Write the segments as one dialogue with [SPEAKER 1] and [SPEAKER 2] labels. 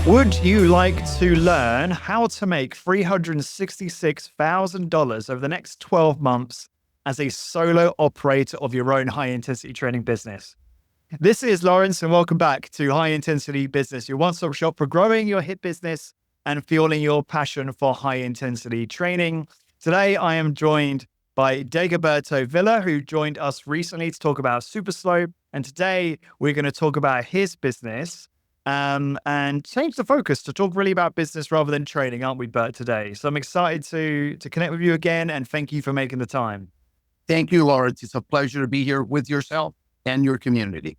[SPEAKER 1] Would you like to learn how to make $366,000 over the next 12 months as a solo operator of your own high-intensity training business? This is Lawrence, and welcome back to High Intensity Business, your one-stop shop for growing your hit business and fueling your passion for high-intensity training. Today, I am joined by Dagoberto Vila, who joined us recently to talk about Super Slow. And today, we're going to talk about his business and change the focus to talk really about business rather than training, aren't we, Bert, today? So I'm excited to connect with you again, and thank you for making the time.
[SPEAKER 2] Thank you, Lawrence. It's a pleasure to be here with yourself and your community.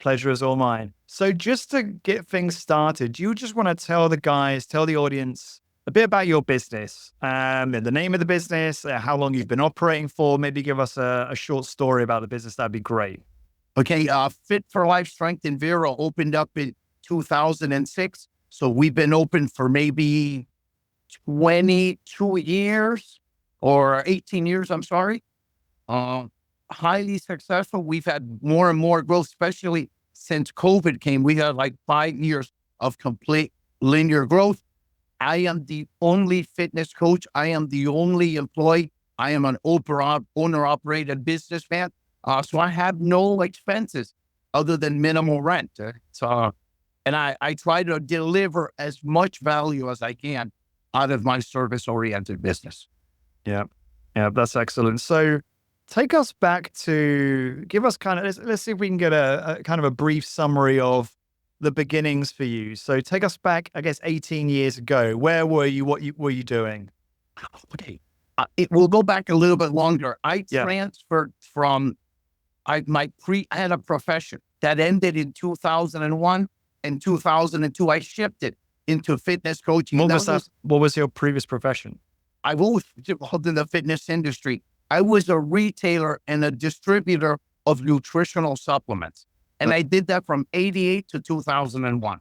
[SPEAKER 1] Pleasure is all mine. So just to get things started, do you just want to tell the audience a bit about your business, and the name of the business, how long you've been operating for, maybe give us a short story about the business? That'd be great.
[SPEAKER 2] Okay, Fit for Life Strength and Vera opened up in 2006. So we've been open for maybe 22 years or 18 years, I'm sorry. Highly successful. We've had more and more growth, especially since COVID came. We had like 5 years of complete linear growth. I am the only fitness coach. I am the only employee. I am an owner-operated businessman. So I have no expenses other than minimal rent. And I try to deliver as much value as I can out of my service-oriented business.
[SPEAKER 1] Yeah, that's excellent. So take us back to, give us kind of, let's see if we can get a kind of a brief summary of the beginnings for you. So take us back, I guess, 18 years ago. Where were you? What were you doing?
[SPEAKER 2] Okay. It will go back a little bit longer. I transferred from, I had a profession that ended in 2001 and 2002. I shifted into fitness coaching.
[SPEAKER 1] What was your previous profession?
[SPEAKER 2] I've always been involved in the fitness industry. I was a retailer and a distributor of nutritional supplements. And I did that from 88 to 2001.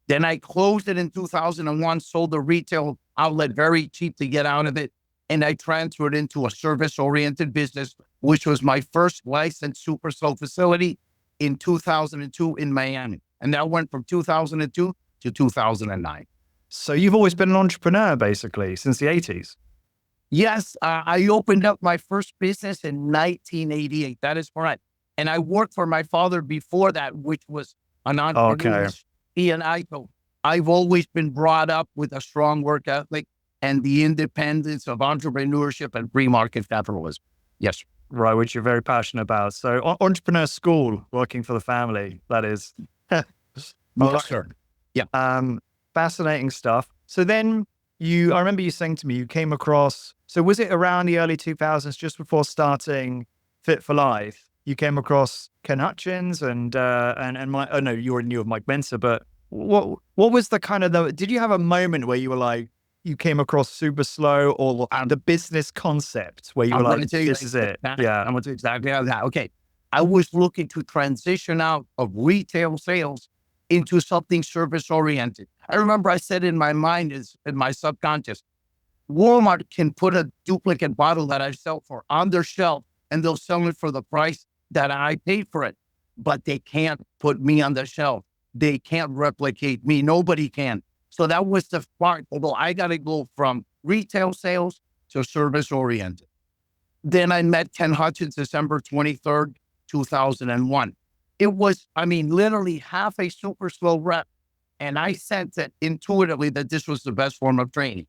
[SPEAKER 2] Then I closed it in 2001, sold the retail outlet very cheap to get out of it. And I transferred into a service-oriented business, which was my first licensed Super Slow facility in 2002 in Miami. And that went from 2002 to 2009.
[SPEAKER 1] So you've always been an entrepreneur, basically, since the 80s?
[SPEAKER 2] Yes, I opened up my first business in 1988. That is correct. And I worked for my father before that, which was an entrepreneur. Okay. I've always been brought up with a strong work ethic and the independence of entrepreneurship and free market capitalism. Yes.
[SPEAKER 1] Right, which you're very passionate about. So entrepreneur school, working for the family, that is.
[SPEAKER 2] Sure.
[SPEAKER 1] Yeah. Fascinating stuff. So then I remember you saying to me, you came across, so was it around the early 2000s, just before starting Fit for Life, you came across Ken Hutchins and you already knew of Mike Mensa, but what was the kind of, did you have a moment where you were like, you came across Super Slow or the business concept where you were like, this is it?
[SPEAKER 2] Yeah, I'm going to tell you exactly how that. Okay. I was looking to transition out of retail sales into something service-oriented. I remember I said in my mind, in my subconscious, Walmart can put a duplicate bottle that I sell for on their shelf and they'll sell it for the price that I paid for it. But they can't put me on the shelf. They can't replicate me. Nobody can. So that was the part, although I got to go from retail sales to service-oriented. Then I met Ken Hutchins, December 23rd, 2001. It was, literally half a Super Slow rep. And I sensed it intuitively that this was the best form of training.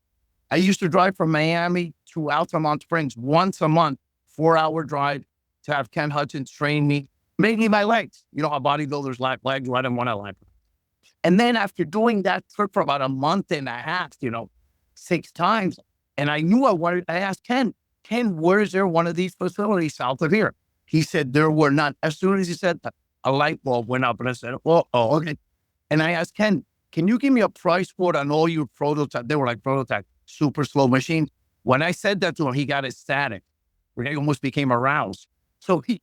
[SPEAKER 2] I used to drive from Miami to Altamont Springs once a month, 4-hour drive to have Ken Hutchins train me, mainly my legs. You know how bodybuilders lack legs, I didn't want to lack. And then after doing that trip for about a month and a half, 6 times, and I knew I asked Ken, where is there one of these facilities south of here? He said there were none. As soon as he said that, a light bulb went up and I said, okay. And I asked Ken, can you give me a price quote on all your prototype? They were like prototype Super Slow machines. When I said that to him, he got ecstatic. He almost became aroused. So it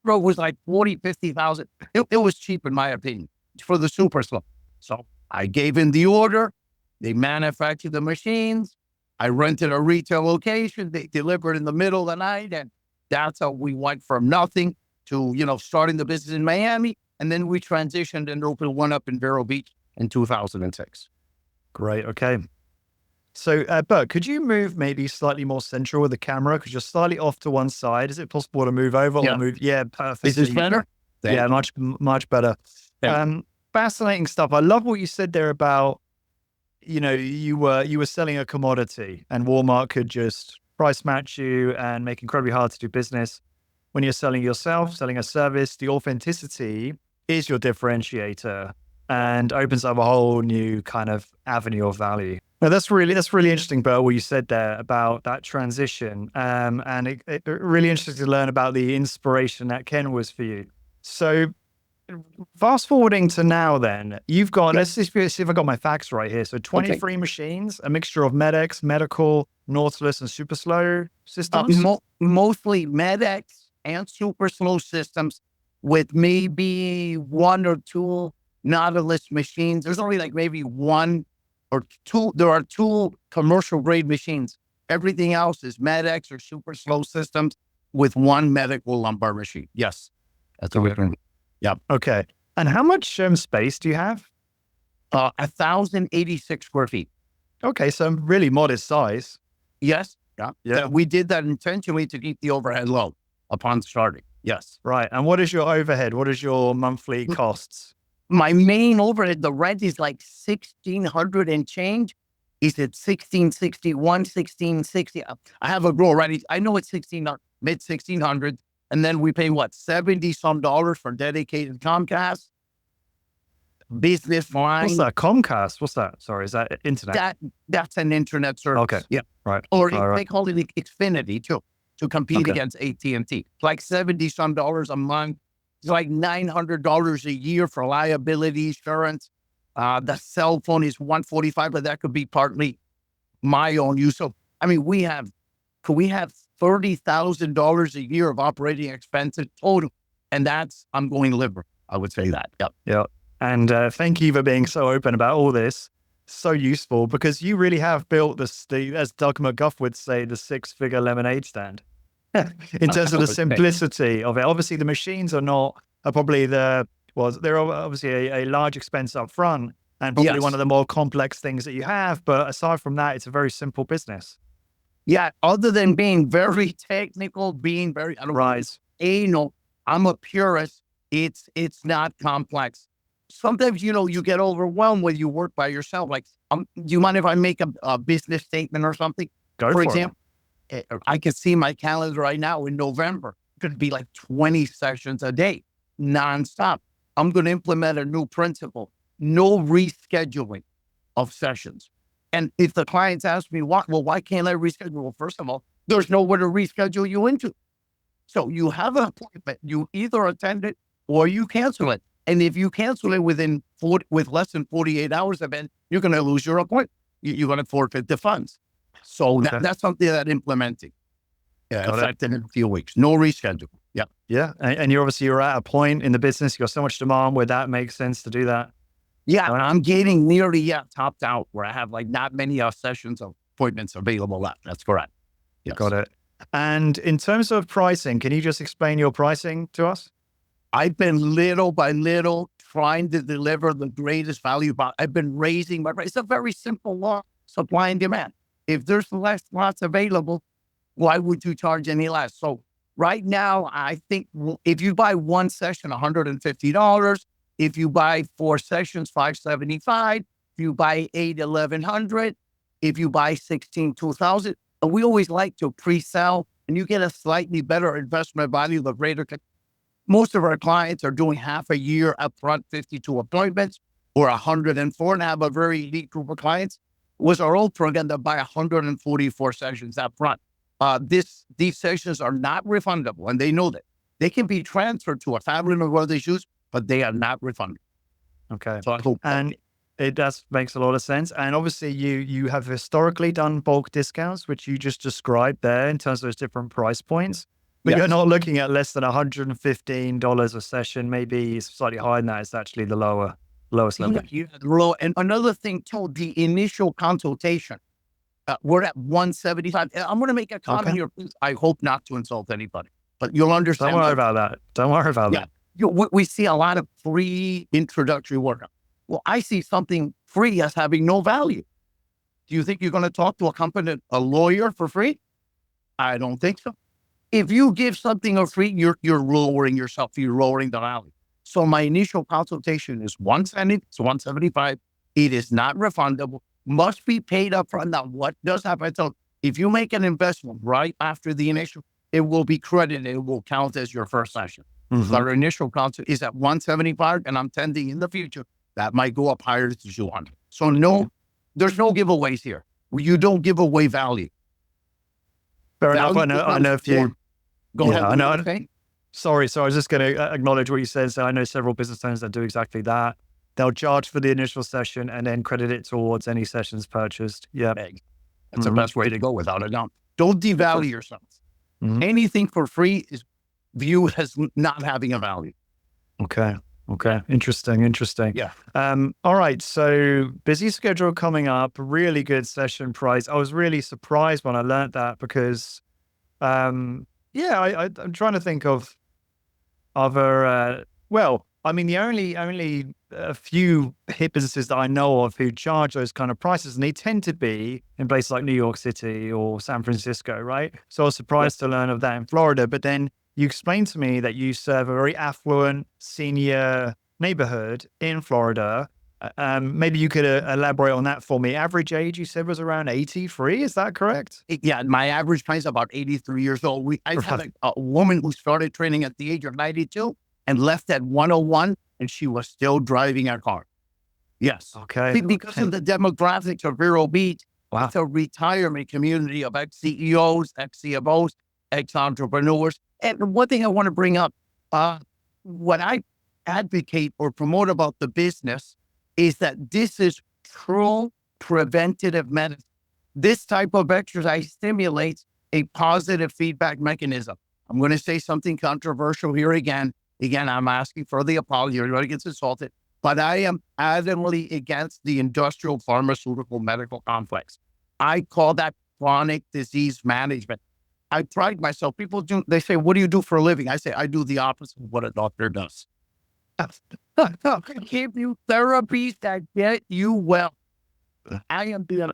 [SPEAKER 2] was like 40, 50,000. It was cheap in my opinion for the Super Slow. So I gave him the order. They manufactured the machines. I rented a retail location. They delivered in the middle of the night. And that's how we went from nothing to, starting the business in Miami And then we transitioned and opened one up in Vero Beach in 2006.
[SPEAKER 1] Great. Okay. So, Bert, could you move maybe slightly more central with the camera? Because you're slightly off to one side. Is it possible to move over or move? Yeah, perfect.
[SPEAKER 2] Is this better?
[SPEAKER 1] Yeah, much better.
[SPEAKER 2] Yeah.
[SPEAKER 1] Fascinating stuff. I love what you said there about, you were selling a commodity and Walmart could just price match you and make incredibly hard to do business. When you're selling yourself, selling a service, the authenticity is your differentiator and opens up a whole new kind of avenue of value. Now, that's really interesting, Bert, what you said there about that transition. And it really interesting to learn about the inspiration that Ken was for you. So fast forwarding to now then, you've got, let's see if I got my facts right here. So 23 machines, a mixture of Med-X, Medical, Nautilus, and Super Slow systems?
[SPEAKER 2] Mostly Med-X and Super Slow systems with maybe one or two Nautilus machines. There's only like maybe one or two. There are two commercial grade machines. Everything else is Med-X or Super Slow systems with one medical lumbar machine. Yes. That's what we're doing. Yep.
[SPEAKER 1] Okay. And how much space do you have?
[SPEAKER 2] 1,086 square feet.
[SPEAKER 1] Okay. So really modest size.
[SPEAKER 2] Yes. Yeah. We did that intentionally to keep the overhead low upon starting. Yes.
[SPEAKER 1] Right. And what is your overhead? What is your monthly costs?
[SPEAKER 2] My main overhead, the rent is like $1,600 and change. Is it $1,661, $1,660? I have a grow right. I know it's mid 1,600. And then we pay what, $70 some for dedicated Comcast, business line.
[SPEAKER 1] What's that? Comcast? What's that? Sorry, is that internet?
[SPEAKER 2] That's an internet service.
[SPEAKER 1] Okay.
[SPEAKER 2] Yeah.
[SPEAKER 1] Right.
[SPEAKER 2] Or they call it Xfinity too, to compete against AT&T. It's like $70 some a month. It's like $900 a year for liability insurance. The cell phone is $145, but that could be partly my own use. So, I mean, could we have $30,000 a year of operating expenses total? And I'm going liberal. I would say that. Yep.
[SPEAKER 1] Yeah. And thank you for being so open about all this. So useful because you really have built as Doug McGuff would say, the 6-figure lemonade stand. In terms of the simplicity of it. Obviously, the machines are probably they're obviously a large expense up front and probably one of the more complex things that you have. But aside from that, it's a very simple business.
[SPEAKER 2] Yeah, other than being very technical, being very anal, I'm a purist. It's not complex. Sometimes, you get overwhelmed when you work by yourself. Like, do you mind if I make a business statement or something? For example, I can see my calendar right now in November. It could be like 20 sessions a day, nonstop. I'm going to implement a new principle. No rescheduling of sessions. And if the clients ask me, why can't I reschedule? Well, first of all, there's nowhere to reschedule you into. So you have an appointment. You either attend it or you cancel it. And if you cancel it with less than 48 hours of it, you're going to lose your appointment. You're going to forfeit the funds. So that's something that implementing. Effective in a few weeks. No reschedule. Yeah.
[SPEAKER 1] Yeah. And you're at a point in the business, you've got so much demand where that makes sense to do that.
[SPEAKER 2] Yeah, and I'm getting nearly topped out where I have like not many sessions of appointments available left. That's correct.
[SPEAKER 1] Yes. Got it. And in terms of pricing, can you just explain your pricing to us?
[SPEAKER 2] I've been little by little trying to deliver the greatest value. But I've been raising my price. It's a very simple law, supply and demand. If there's less lots available, why would you charge any less? So right now, I think if you buy one session, $150. If you buy 4 sessions, $575. If you buy 8, $1,100. If you buy 16, $2,000. And we always like to pre-sell, and you get a slightly better investment value, the greater. Most of our clients are doing half a year upfront, 52 appointments, or 104, and have a very elite group of clients. Was our old program that buy 144 sessions upfront. These sessions are not refundable, and they know that. They can be transferred to a family member where they choose, but they are not refundable.
[SPEAKER 1] Okay. So it does makes a lot of sense. And obviously you have historically done bulk discounts, which you just described there in terms of those different price points. But you're not looking at less than $115 a session, maybe slightly higher than that. It's actually the lowest level.
[SPEAKER 2] And another thing too, the initial consultation, we're at $175. I'm going to make a comment here. Please. I hope not to insult anybody, but you'll understand.
[SPEAKER 1] Don't worry about that.
[SPEAKER 2] we see a lot of free introductory workout. Well, I see something free as having no value. Do you think you're going to talk to a lawyer for free? I don't think so. If you give something for free, you're lowering yourself. You're lowering the value. So my initial consultation is $170, it's $175. It is not refundable. Must be paid up front. Now, what does happen? So if you make an investment right after the initial, it will be credited. It will count as your first session. So our initial consult is at $175, and I'm tending in the future that might go up higher to $200. So no, there's no giveaways here. You don't give away value.
[SPEAKER 1] Fair enough. I know if you
[SPEAKER 2] go ahead.
[SPEAKER 1] I know.
[SPEAKER 2] Okay.
[SPEAKER 1] Sorry, so I was just going to acknowledge what you said. So I know several business owners that do exactly that. They'll charge for the initial session and then credit it towards any sessions purchased. Yeah.
[SPEAKER 2] That's the best way to go, without a doubt. Don't devalue yourself. Anything for free is viewed as not having a value.
[SPEAKER 1] Okay. Interesting.
[SPEAKER 2] Yeah.
[SPEAKER 1] All right. So busy schedule coming up, really good session price. I was really surprised when I learned that because, I'm trying to think of other, the only a few hip businesses that I know of who charge those kind of prices, and they tend to be in places like New York City or San Francisco, right? So I was surprised to learn of that in Florida, but then you explained to me that you serve a very affluent senior neighborhood in Florida. Maybe you could elaborate on that for me. Average age, you said, was around 83. Is that correct?
[SPEAKER 2] Yeah, my average price is about 83 years old. I've had a woman who started training at the age of 92 and left at 101, and she was still driving her car. Yes.
[SPEAKER 1] Okay.
[SPEAKER 2] Because of the demographics of Vero Beach, it's a retirement community of ex-CEOs, ex-CFOs, ex-entrepreneurs. And one thing I want to bring up, what I advocate or promote about the business is that this is true preventative medicine. This type of exercise stimulates a positive feedback mechanism. I'm going to say something controversial here again. Again, I'm asking for the apology. Everybody gets insulted. But I am adamantly against the industrial pharmaceutical medical complex. I call that chronic disease management. I pride myself. They say, what do you do for a living? I say, I do the opposite of what a doctor does. I give you therapies that get you well. I am the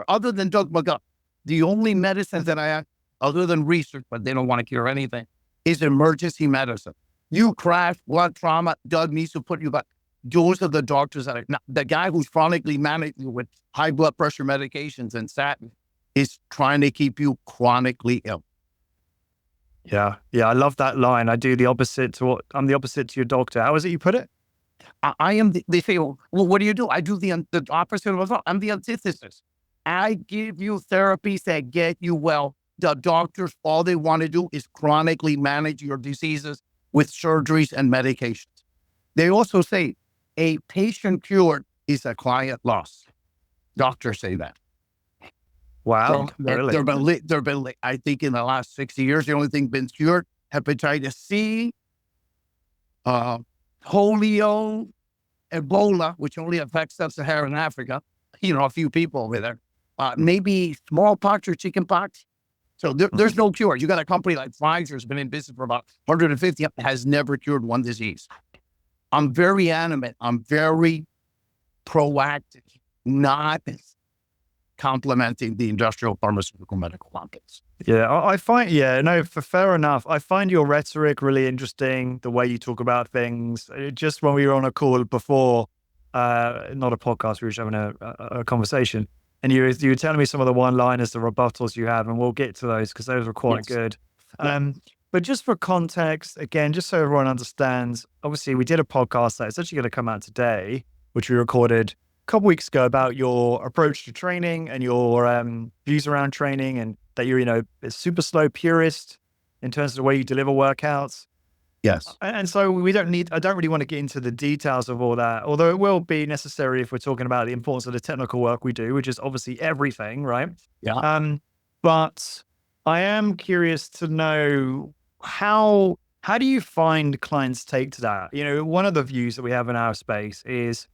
[SPEAKER 2] other than Doug McGuff, the only medicine that I have, other than research, but they don't want to cure anything, is emergency medicine. You crash, blood trauma, Doug needs to put you back. Those are the doctors that are not, the guy who's chronically managing with high blood pressure medications and statin is trying to keep you chronically ill.
[SPEAKER 1] Yeah. I love that line. I'm the opposite to your doctor. How is it you put it?
[SPEAKER 2] I am, they say, well, what do you do? I do the opposite of I'm the antithesis. I give you therapies that get you well. The doctors, all they want to do is chronically manage your diseases with surgeries and medications. They also say a patient cured is a client lost. Doctors say that.
[SPEAKER 1] Wow.
[SPEAKER 2] So, really? There have been, I think in the last 60 years, the only thing been cured, hepatitis C, polio, Ebola, which only affects sub-Saharan Africa, a few people over there, maybe smallpox or chickenpox. So there's no cure. You got a company like Pfizer's been in business for about 150, has never cured one disease. I'm very animate. I'm very proactive, not complementing the industrial pharmaceutical medical complex.
[SPEAKER 1] Yeah, I find, fair enough. I find your rhetoric really interesting, the way you talk about things. Just when we were on a call before, not a podcast, we were just having a conversation. And you were telling me some of the one-liners, the rebuttals you have, and we'll get to those because those were quite good. But just for context, again, just so everyone understands, obviously we did a podcast that's actually going to come out today, which we recorded a couple weeks ago about your approach to training and your views around training, and that you're, a super slow purist in terms of the way you deliver workouts.
[SPEAKER 2] Yes.
[SPEAKER 1] And so I don't really want to get into the details of all that, although it will be necessary if we're talking about the importance of the technical work we do, which is obviously everything, right?
[SPEAKER 2] Yeah.
[SPEAKER 1] But I am curious to know how do you find clients take to that? One of the views that we have in our space is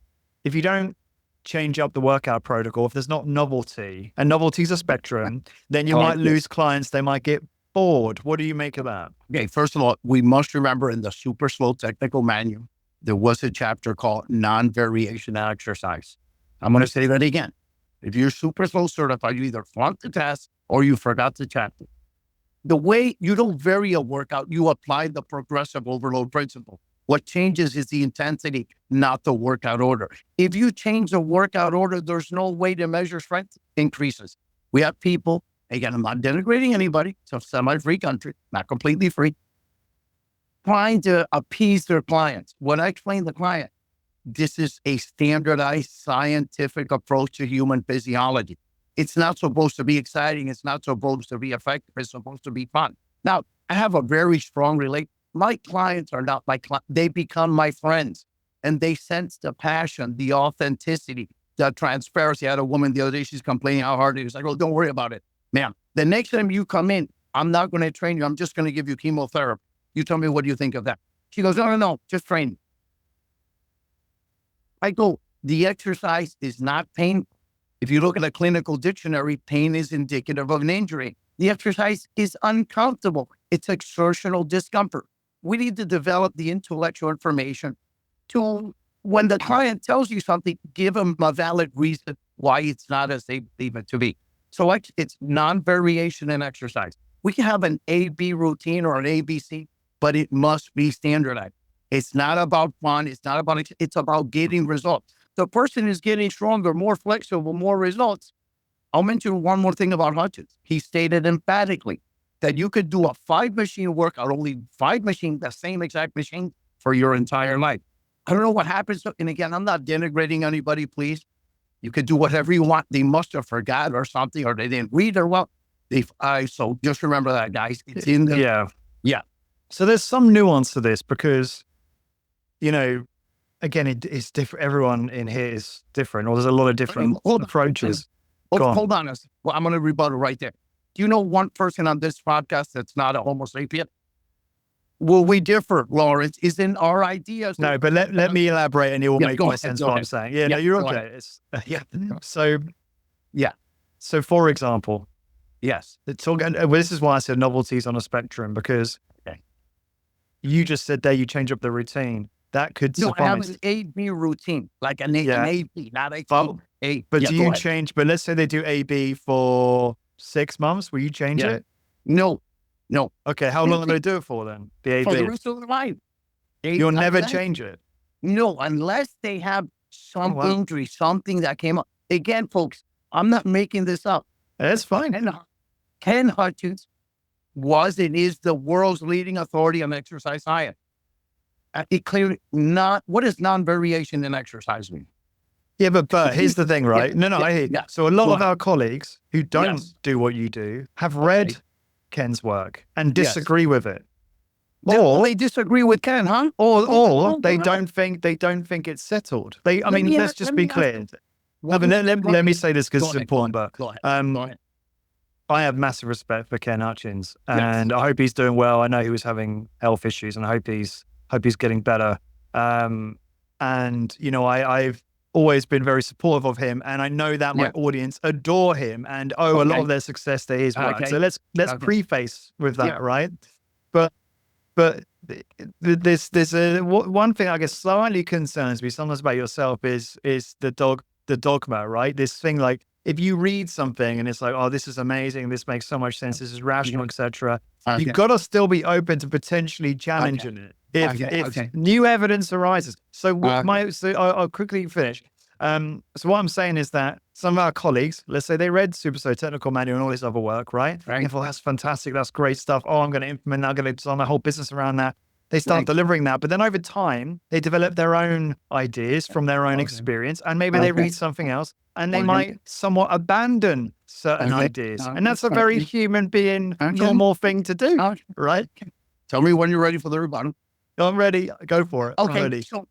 [SPEAKER 1] if you don't change up the workout protocol, if there's not novelty, and novelty is a spectrum, then you might lose clients. They might get board. What do you make of that?
[SPEAKER 2] Okay, first of all, we must remember in the super slow technical manual, there was a chapter called non-variation exercise. I'm going to say that again. If you're super slow certified, you either flunked the test or you forgot the chapter. The way you don't vary a workout, you apply the progressive overload principle. What changes is the intensity, not the workout order. If you change the workout order, there's no way to measure strength increases. We have people, again, I'm not denigrating anybody. It's a semi-free country, not completely free, trying to appease their clients. When I explain to the client, this is a standardized scientific approach to human physiology. It's not supposed to be exciting. It's not supposed to be effective. It's supposed to be fun. Now, I have a very strong relationship. My clients are not my clients. They become my friends, and they sense the passion, the authenticity, the transparency. I had a woman the other day, she's complaining how hard it is. I go, don't worry about it, ma'am. The next time you come in, I'm not going to train you. I'm just going to give you chemotherapy. You tell me, what do you think of that? She goes, no, just train me. I go, the exercise is not painful. If you look at a clinical dictionary, pain is indicative of an injury. The exercise is uncomfortable. It's exertional discomfort. We need to develop the intellectual information to, when the client tells you something, give them a valid reason why it's not as they believe it to be. So it's non-variation in exercise. We can have an A-B routine or an ABC, but it must be standardized. It's not about fun. It's about getting results. The person is getting stronger, more flexible, more results. I'll mention one more thing about Hutchins. He stated emphatically that you could do a 5-machine workout, only 5 machines, the same exact machine for your entire life. I don't know what happens. And again, I'm not denigrating anybody, please. You could do whatever you want. They must have forgot or something, or they didn't read or what. So just remember that, guys. It's in the... Yeah.
[SPEAKER 1] So there's some nuance to this because, again, it's different. Everyone in here is different, or there's a lot of different approaches.
[SPEAKER 2] Hold on. Well, I'm going to rebuttal right there. Do you know one person on this podcast that's not a Homo sapien? Will we differ, Lawrence? Is in our ideas?
[SPEAKER 1] No, but let me elaborate, and it will make more sense what I'm saying. Yeah, no, you're okay. So, for example,
[SPEAKER 2] yes,
[SPEAKER 1] this is why I said novelties on a spectrum, because you just said there you change up the routine. That could suffice.
[SPEAKER 2] I have an A-B routine, like an A-B, not a A.
[SPEAKER 1] But do you change? But let's say they do A-B for 6 months. Will you change it?
[SPEAKER 2] No.
[SPEAKER 1] Okay, how long are they do it for then? The A-B?
[SPEAKER 2] For the rest of their life.
[SPEAKER 1] You'll never change it?
[SPEAKER 2] No, unless they have some injury, something that came up. Again, folks, I'm not making this up.
[SPEAKER 1] That's fine.
[SPEAKER 2] Ken Hutchins was and is the world's leading authority on exercise science. It clearly what does non-variation in exercise mean?
[SPEAKER 1] Yeah, but here's the thing, right? I hear.
[SPEAKER 2] Yeah.
[SPEAKER 1] So a lot of our colleagues who don't do what you do have read Ken's work and disagree with it.
[SPEAKER 2] Or they disagree with Ken, huh?
[SPEAKER 1] Or they don't think it's settled. Let's just be clear. Let me say this because it's important, but
[SPEAKER 2] go ahead.
[SPEAKER 1] I have massive respect for Ken Hutchins, and I hope he's doing well. I know he was having health issues, and I hope he's getting better. I've always been very supportive of him, and I know that my audience adore him and owe a lot of their success to his work. So let's preface with that, right? But there's one thing I guess slightly concerns me sometimes about yourself is the dogma, right? This thing like, if you read something and it's like, oh, this is amazing, this makes so much sense, this is rational, etc., you've got to still be open to potentially challenging it if new evidence arises. So I'll quickly finish. So what I'm saying is that some of our colleagues, let's say they read Super Slow Technical Manual and all this other work, right? And thought, that's fantastic, that's great stuff. Oh, I'm going to implement that, I'm going to design my whole business around that. They start delivering that, but then over time, they develop their own ideas from their own experience, and maybe they read something else, and they might somewhat abandon certain ideas. And that's a very human being, normal thing to do, right?
[SPEAKER 2] Tell me when you're ready for the rebuttal.
[SPEAKER 1] I'm ready. Go for it.
[SPEAKER 2] Okay, so,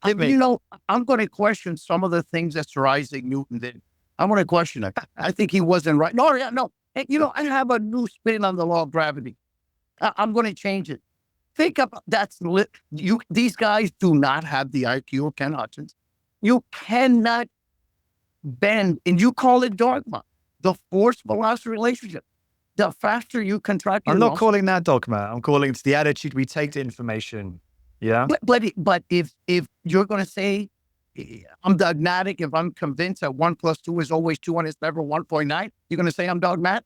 [SPEAKER 2] I'm going to question some of the things that Sir Isaac Newton did. I'm going to question it. I think he wasn't right. No. I have a new spin on the law of gravity. I'm going to change it. Think about these guys do not have the IQ of Ken Hutchins. You cannot bend, and you call it dogma, the force velocity relationship. the faster you contract your
[SPEAKER 1] I'm not
[SPEAKER 2] muscles.
[SPEAKER 1] calling that dogma. I'm calling it the attitude we take to information. Yeah.
[SPEAKER 2] But if you're going to say, I'm dogmatic, if I'm convinced that 1 + 2 is always 2 and it's never 1.9, you're going to say I'm dogmatic?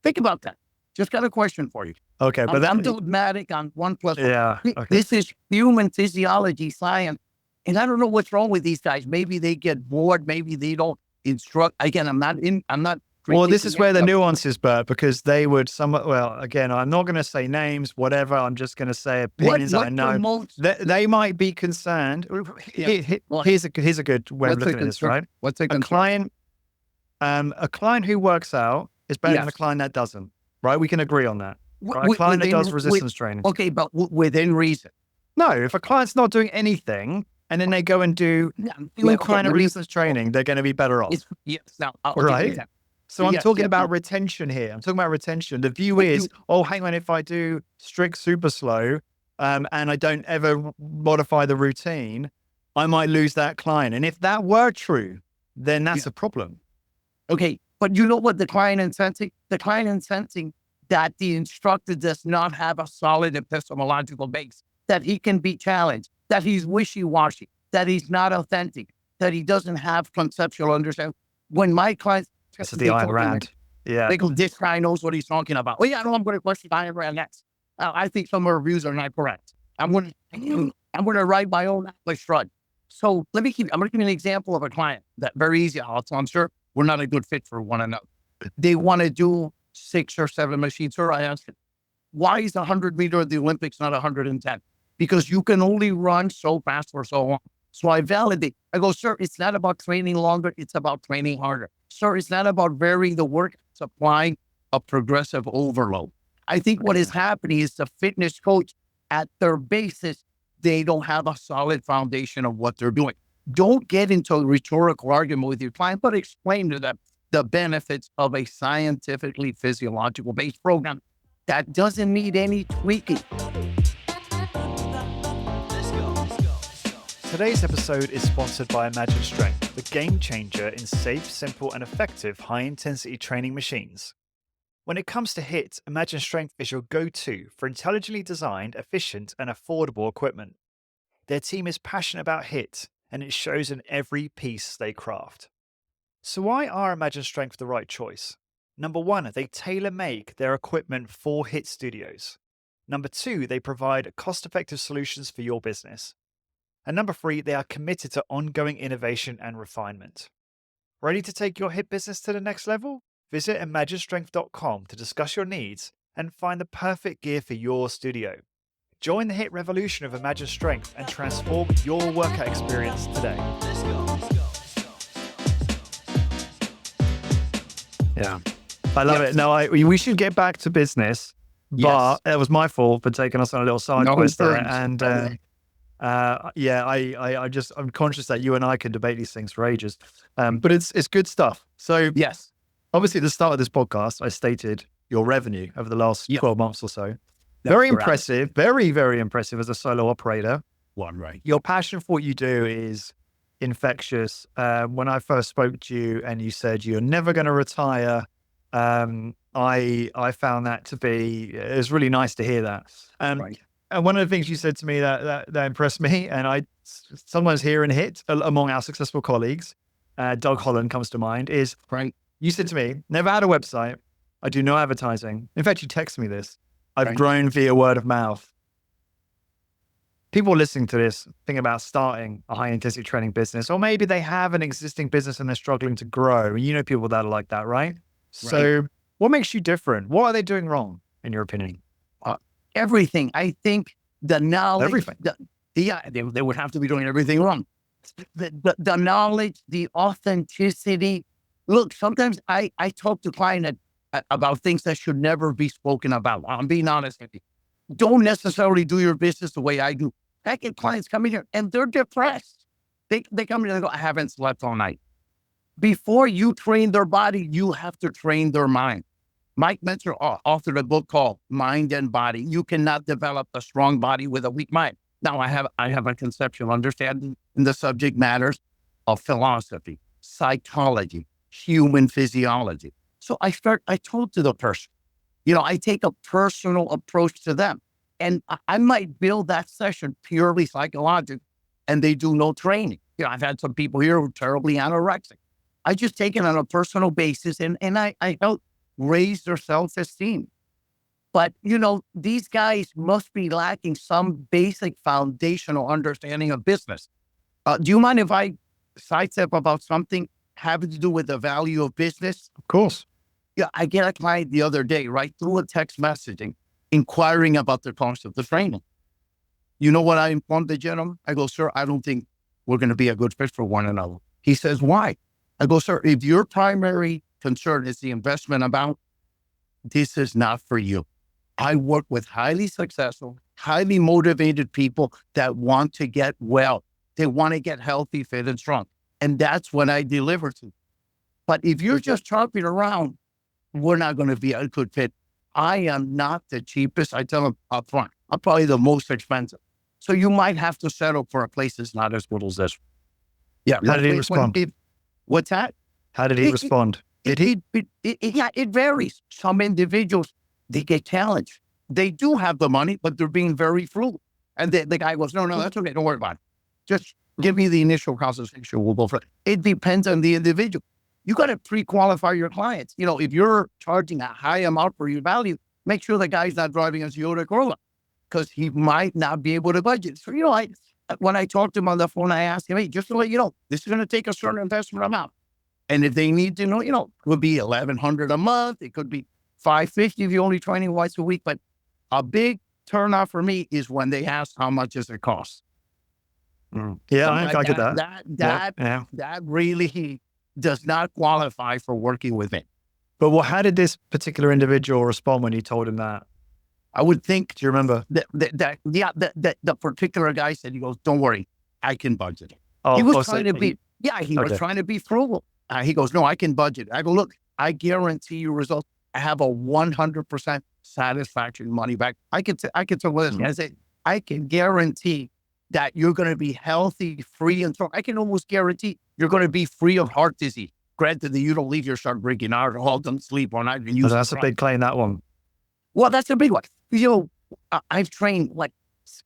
[SPEAKER 2] Think about that. Just got a question for you.
[SPEAKER 1] Okay. But
[SPEAKER 2] I'm dogmatic on 1 + 1.
[SPEAKER 1] yeah. Okay.
[SPEAKER 2] This is human physiology science. And I don't know what's wrong with these guys. Maybe they get bored. Maybe they don't instruct. Again, I'm not.
[SPEAKER 1] Well, this is where the
[SPEAKER 2] critiquing
[SPEAKER 1] nuance is, Bert, because they would well, again, I'm not going to say names, whatever. I'm just going to say opinions that I know.
[SPEAKER 2] promotes-
[SPEAKER 1] They might be concerned.
[SPEAKER 2] Yeah.
[SPEAKER 1] Here's a good way of
[SPEAKER 2] What's a
[SPEAKER 1] looking at this,
[SPEAKER 2] concern?
[SPEAKER 1] right?
[SPEAKER 2] What's a
[SPEAKER 1] A
[SPEAKER 2] concern?
[SPEAKER 1] client who works out is better than a
[SPEAKER 2] Yes.
[SPEAKER 1] client that doesn't, right? We can agree on that. Right? A
[SPEAKER 2] Wi-
[SPEAKER 1] client that
[SPEAKER 2] within-
[SPEAKER 1] does resistance training.
[SPEAKER 2] Okay, but within reason.
[SPEAKER 1] No, if a client's not doing anything and then they go and do full client resistance training, they're going to be better off.
[SPEAKER 2] Yes. Now, I'll
[SPEAKER 1] Right.
[SPEAKER 2] give you that.
[SPEAKER 1] So I'm
[SPEAKER 2] Yes,
[SPEAKER 1] talking
[SPEAKER 2] yes,
[SPEAKER 1] about
[SPEAKER 2] yes.
[SPEAKER 1] retention here. I'm talking about retention. The view
[SPEAKER 2] But
[SPEAKER 1] is, hang on, if I do strict super slow and I don't ever modify the routine, I might lose that client. And if that were true, then that's a problem.
[SPEAKER 2] Okay, but you know what the client is sensing? The client is sensing that the instructor does not have a solid epistemological base, that he can be challenged, that he's wishy-washy, that he's not authentic, that he doesn't have conceptual understanding. When my clients...
[SPEAKER 1] This is the Ayn Rand. Yeah.
[SPEAKER 2] They go, this guy knows what he's talking about. Well, yeah, I know I'm going to question Ayn Rand next. I think some of her views are not correct. I'm going to write my own Atlas Shrugged. So I'm going to give you an example of a client that very easy. I'm sure we're not a good fit for one another. They want to do 6 or 7 machines. Sir, I asked him, why is 100 meter of the Olympics not 110? Because you can only run so fast for so long. So I validate. I go, sir, it's not about training longer. It's about training harder. Sir, it's not about varying the work. It's applying a progressive overload. I think what is happening is the fitness coach, at their basis, they don't have a solid foundation of what they're doing. Don't get into a rhetorical argument with your client, but explain to them the benefits of a scientifically physiological based program that doesn't need any tweaking.
[SPEAKER 1] Today's episode is sponsored by Imagine Strength, the game changer in safe, simple, and effective high-intensity training machines. When it comes to HIIT, Imagine Strength is your go-to for intelligently designed, efficient, and affordable equipment. Their team is passionate about HIIT, and it shows in every piece they craft. So why are Imagine Strength the right choice? Number 1, they tailor-make their equipment for HIIT studios. Number 2, they provide cost-effective solutions for your business. And number 3, they are committed to ongoing innovation and refinement. Ready to take your HIIT business to the next level? Visit imaginestrength.com to discuss your needs and find the perfect gear for your studio. Join the HIIT revolution of Imagine Strength and transform your workout experience today. Yeah, I love it. No, we should get back to business, but it was my fault for taking us on a little side quest there. And I'm conscious that you and I can debate these things for ages, but it's good stuff. So
[SPEAKER 2] Yes.
[SPEAKER 1] Obviously, at the start of this podcast, I stated your revenue over the last 12 months or so.
[SPEAKER 2] That's
[SPEAKER 1] Very
[SPEAKER 2] correct.
[SPEAKER 1] impressive, very, very impressive as a solo operator.
[SPEAKER 2] One right.
[SPEAKER 1] Your passion for what you do is infectious. When I first spoke to you and you said you're never going to retire, I found that to be, it was really nice to hear that.
[SPEAKER 2] Right.
[SPEAKER 1] And one of the things you said to me that impressed me, and I sometimes hear in HIIT among our successful colleagues, Doug Holland comes to mind, is
[SPEAKER 2] Right.
[SPEAKER 1] you said to me, never had a website. I do no advertising. In fact, you texted me this. I've
[SPEAKER 2] Right.
[SPEAKER 1] grown via word of mouth. People listening to this think about starting a high intensity training business, or maybe they have an existing business and they're struggling to grow. You know, people that are like that, right? So what makes you different? What are they doing wrong, in your opinion?
[SPEAKER 2] Everything. I think the knowledge.
[SPEAKER 1] Everything.
[SPEAKER 2] They would have to be doing everything wrong. The knowledge, the authenticity. Look, sometimes I talk to clients about things that should never be spoken about. I'm being honest with you. Don't necessarily do your business the way I do. I get clients come in here and they're depressed. They come in and they go, I haven't slept all night. Before you train their body, you have to train their mind. Mike Mentzer authored a book called Mind and Body. You cannot develop a strong body with a weak mind. Now, I have a conceptual understanding in the subject matters of philosophy, psychology, human physiology. So I told to the person, I take a personal approach to them. And I might build that session purely psychological, and they do no training. I've had some people here who are terribly anorexic. I just take it on a personal basis, and I help raise their self-esteem. But, these guys must be lacking some basic foundational understanding of business. Do you mind if I sidestep about something having to do with the value of business?
[SPEAKER 1] Of course.
[SPEAKER 2] Yeah, I get a client the other day, right, through a text messaging, inquiring about the cost of the training. You know what I informed the gentleman? I go, sir, I don't think we're going to be a good fit for one another. He says, why? I go, sir, if your primary concern is the investment amount, this is not for you. I work with highly successful, highly motivated people that want to get well. They want to get healthy, fit, and strong. And that's what I deliver to. But if you're just chopping around, we're not going to be a good fit. I am not the cheapest. I tell them up front, I'm probably the most expensive. So you might have to settle for a place that's not as good as this. Yeah.
[SPEAKER 1] How did he respond?
[SPEAKER 2] What's that?
[SPEAKER 1] How did he respond?
[SPEAKER 2] It varies. Some individuals, they get challenged. They do have the money, but they're being very frugal. And the guy goes, no, that's okay. Don't worry about it. Just give me the initial consultation. We'll go for it. It depends on the individual. You got to pre-qualify your clients. If you're charging a high amount for your value, make sure the guy's not driving a Toyota Corolla, because he might not be able to budget. So, when I talked to him on the phone, I asked him, hey, just to let you know, this is going to take a certain investment amount. And if they need to know, it could be $1,100 a month. It could be $550 if you're only training once a week. But a big turnoff for me is when they ask how much does it cost.
[SPEAKER 1] Yeah, I get that.
[SPEAKER 2] That really does not qualify for working with me.
[SPEAKER 1] But how did this particular individual respond when you told him that?
[SPEAKER 2] I would think.
[SPEAKER 1] Do you remember?
[SPEAKER 2] The particular guy said, he goes, don't worry, I can budget.
[SPEAKER 1] Oh,
[SPEAKER 2] he was trying to be, he was
[SPEAKER 1] Okay.
[SPEAKER 2] trying to be frugal. He goes, no, I can budget. I go, look, I guarantee you results. I have a 100% satisfaction money back. I can tell this. I say, I can guarantee that you're going to be healthy, free, and strong. I can almost guarantee you're going to be free of heart disease. Granted that you don't leave your start drinking alcohol, don't sleep all night. And
[SPEAKER 1] That's a big claim, that one.
[SPEAKER 2] Well, that's a big one. I've trained like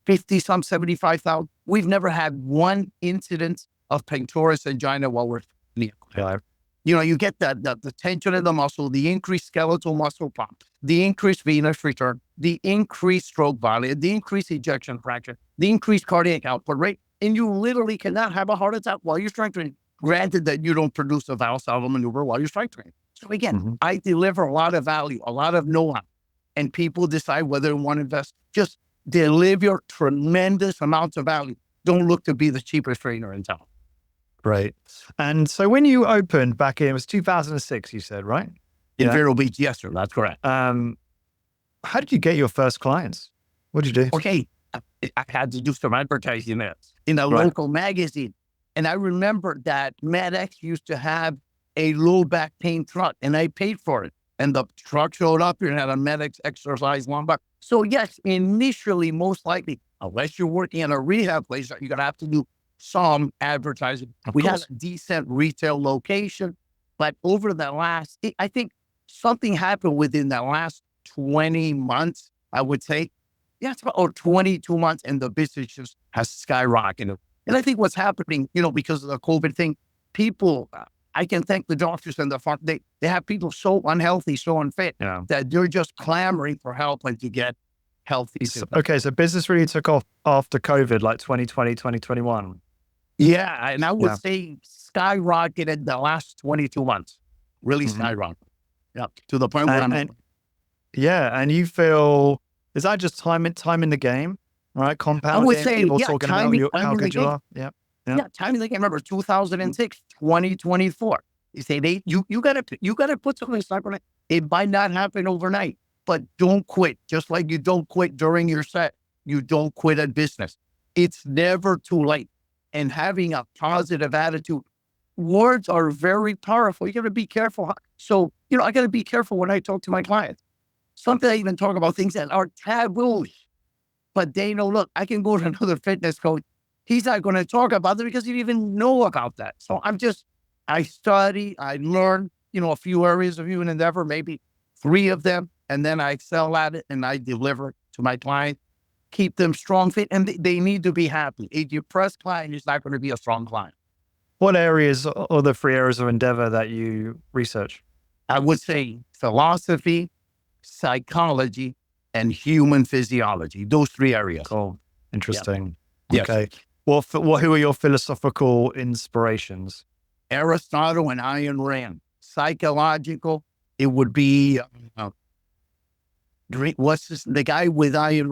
[SPEAKER 2] 50, some 75,000. We've never had one incident of pectoris angina while we're
[SPEAKER 1] Yeah.
[SPEAKER 2] You get the tension of the muscle, the increased skeletal muscle pump, the increased venous return, the increased stroke volume, the increased ejection fraction, the increased cardiac output rate. And you literally cannot have a heart attack while you're strength training. Granted that you don't produce a Valsalva maneuver while you're strength training. So again, I deliver a lot of value, a lot of know-how, and people decide whether they want to invest. Just deliver tremendous amounts of value. Don't look to be the cheapest trainer in town.
[SPEAKER 1] Great. And so when you opened back in, it was 2006, you said, right?
[SPEAKER 2] In Vero Beach, yes, sir. That's correct.
[SPEAKER 1] How did you get your first clients? What did you do?
[SPEAKER 2] Okay. I had to do some advertising there in a local magazine. And I remember that MedX used to have a low back pain truck, and I paid for it. And the truck showed up and had a MedX exercise lumbar. So yes, initially, most likely, unless you're working at a rehab place, you're going to have to do some advertising. We had a decent retail location, but over the last, I think something happened within the last 20 months, I would say. Yeah, it's about 22 months, and the business just has skyrocketed. And I think what's happening, because of the COVID thing, people, I can thank the doctors and the front. They have people so unhealthy, so unfit, that they're just clamoring for help and to get healthy.
[SPEAKER 1] Okay, so business really took off after COVID, like 2020, 2021.
[SPEAKER 2] Yeah, and I would say skyrocketed the last 22 months. Really skyrocketed. Yeah, to the point where
[SPEAKER 1] and you feel, is that just time in the game, right? Compounding.
[SPEAKER 2] I would say,
[SPEAKER 1] people talking about how good you are.
[SPEAKER 2] Yeah, time in the game. Remember, 2006, 2024. You say you gotta put something aside for that. It might not happen overnight, but don't quit. Just like you don't quit during your set, you don't quit at business. It's never too late. And having a positive attitude, words are very powerful. You got to be careful. So, I got to be careful when I talk to my clients. Sometimes I even talk about things that are taboos, but they know, look, I can go to another fitness coach. He's not going to talk about it because he didn't even know about that. So I study, I learn, a few areas of human endeavor, maybe 3 of them. and then I excel at it and I deliver to my client, keep them strong fit, and they need to be happy. A depressed client is not going to be a strong client.
[SPEAKER 1] What areas are the 3 areas of endeavor that you research?
[SPEAKER 2] I would say philosophy, psychology, and human physiology. Those 3 areas.
[SPEAKER 1] Cool. Interesting.
[SPEAKER 2] Yes.
[SPEAKER 1] Okay. Well, who are your philosophical inspirations?
[SPEAKER 2] Aristotle and Ayn Rand. Psychological, it would be, the guy with Ayn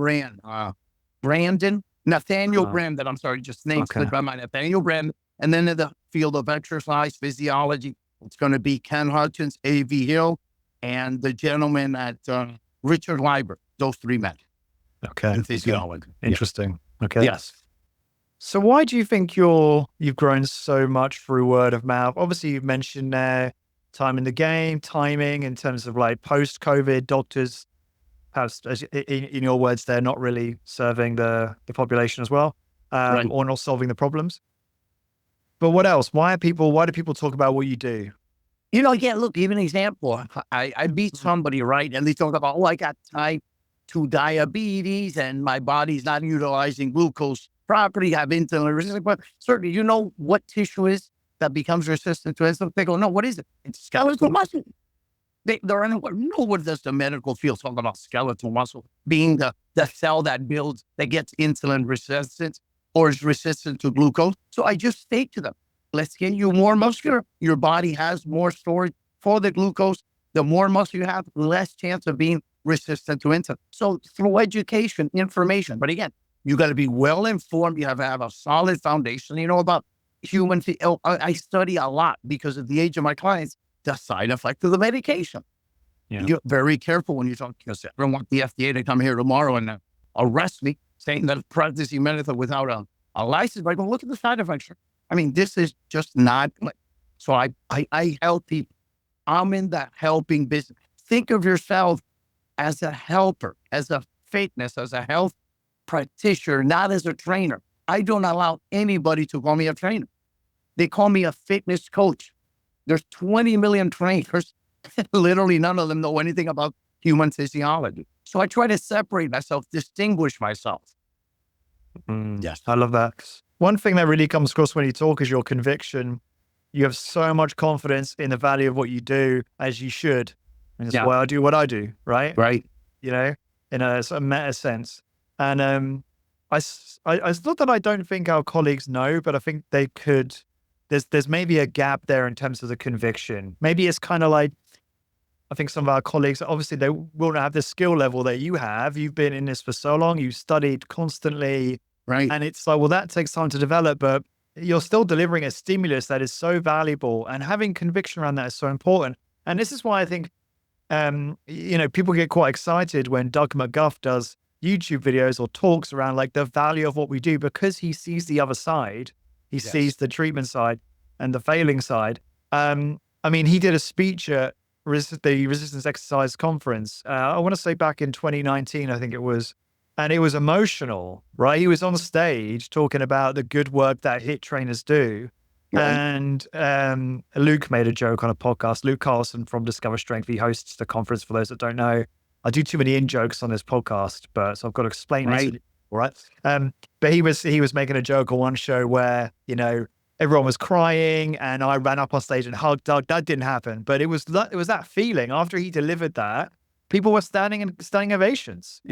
[SPEAKER 2] Rand? Nathaniel Brandon. I'm sorry, just names slipped my mind. Nathaniel Brandon. And then in the field of exercise, physiology, it's going to be Ken Hutchins, A.V. Hill, and the gentleman at Richard Leiber. Those 3 men.
[SPEAKER 1] Okay.
[SPEAKER 2] In physiology.
[SPEAKER 1] Interesting. Okay.
[SPEAKER 2] Yes.
[SPEAKER 1] So why do you think you've grown so much through word of mouth? Obviously, you've mentioned there time in the game, timing in terms of like post-COVID, doctors, perhaps in your words, they're not really serving the population as well,
[SPEAKER 2] Right.
[SPEAKER 1] or not solving the problems. But what else? Why do people talk about what you do?
[SPEAKER 2] Look, give an example. I beat somebody, right? And they talk about, I got type 2 diabetes and my body's not utilizing glucose properly, have insulin resistance. But certainly, you know what tissue is that becomes resistant to insulin? They go, no, what is it? It's skeletal muscle. They're unaware. What does the medical field talk about skeletal muscle being the cell that gets insulin resistant or is resistant to glucose? So I just state to them, let's get you more muscular. Your body has more storage for the glucose. The more muscle you have, less chance of being resistant to insulin. So through education, information, but again, you got to be well informed. You have to have a solid foundation. About human. I study a lot because of the age of my clients, the side effect of the medication.
[SPEAKER 1] Yeah.
[SPEAKER 2] You're very careful when you talk, because I don't want the FDA to come here tomorrow and arrest me saying that practicing medicine without a license. But I go, look at the side effects. I mean, this is just not. So I help people. I'm in the helping business. Think of yourself as a helper, as a fitness, as a health practitioner, not as a trainer. I don't allow anybody to call me a trainer. They call me a fitness coach. There's 20 million trainers. Literally none of them know anything about human physiology. So I try to separate myself, distinguish myself.
[SPEAKER 1] Yes. I love that. One thing that really comes across when you talk is your conviction. You have so much confidence in the value of what you do, as you should. And that's why I do what I do, right?
[SPEAKER 2] Right.
[SPEAKER 1] In a sort of meta sense. And it's not that I don't think our colleagues know, but I think they could. There's maybe a gap there in terms of the conviction. Maybe it's kind of like, I think some of our colleagues, obviously they won't have the skill level that you have. You've been in this for so long, you've studied constantly.
[SPEAKER 2] Right.
[SPEAKER 1] And it's like, well, that takes time to develop, but you're still delivering a stimulus that is so valuable, and having conviction around that is so important. And this is why I think, people get quite excited when Doug McGuff does YouTube videos or talks around like the value of what we do, because he sees the other side. He sees the treatment side and the failing side. He did a speech at the Resistance Exercise Conference. I want to say back in 2019, I think it was. And it was emotional, right? He was on stage talking about the good work that HIIT trainers do. Right. And Luke made a joke on a podcast. Luke Carlson from Discover Strength, he hosts the conference, for those that don't know. I do too many in-jokes on this podcast, so I've got to explain it. All right. But he was making a joke on one show where, everyone was crying and I ran up on stage and hugged Doug. That didn't happen. But it was that feeling after he delivered that, people were standing ovations,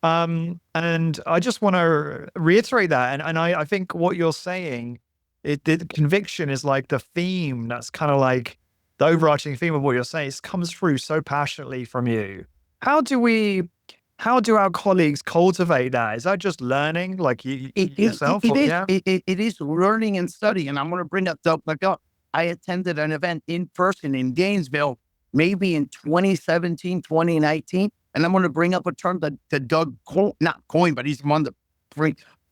[SPEAKER 1] And I just want to reiterate that. And I think what you're saying, the conviction is like the theme. That's kind of like the overarching theme of what you're saying. It comes through so passionately from you. How do our colleagues cultivate that? Is that just learning, like yourself?
[SPEAKER 2] It is learning and studying. And I'm going to bring up Doug McGuff. I attended an event in person in Gainesville, maybe in 2017, 2019. And I'm going to bring up a term that Doug, not coined, but he's one that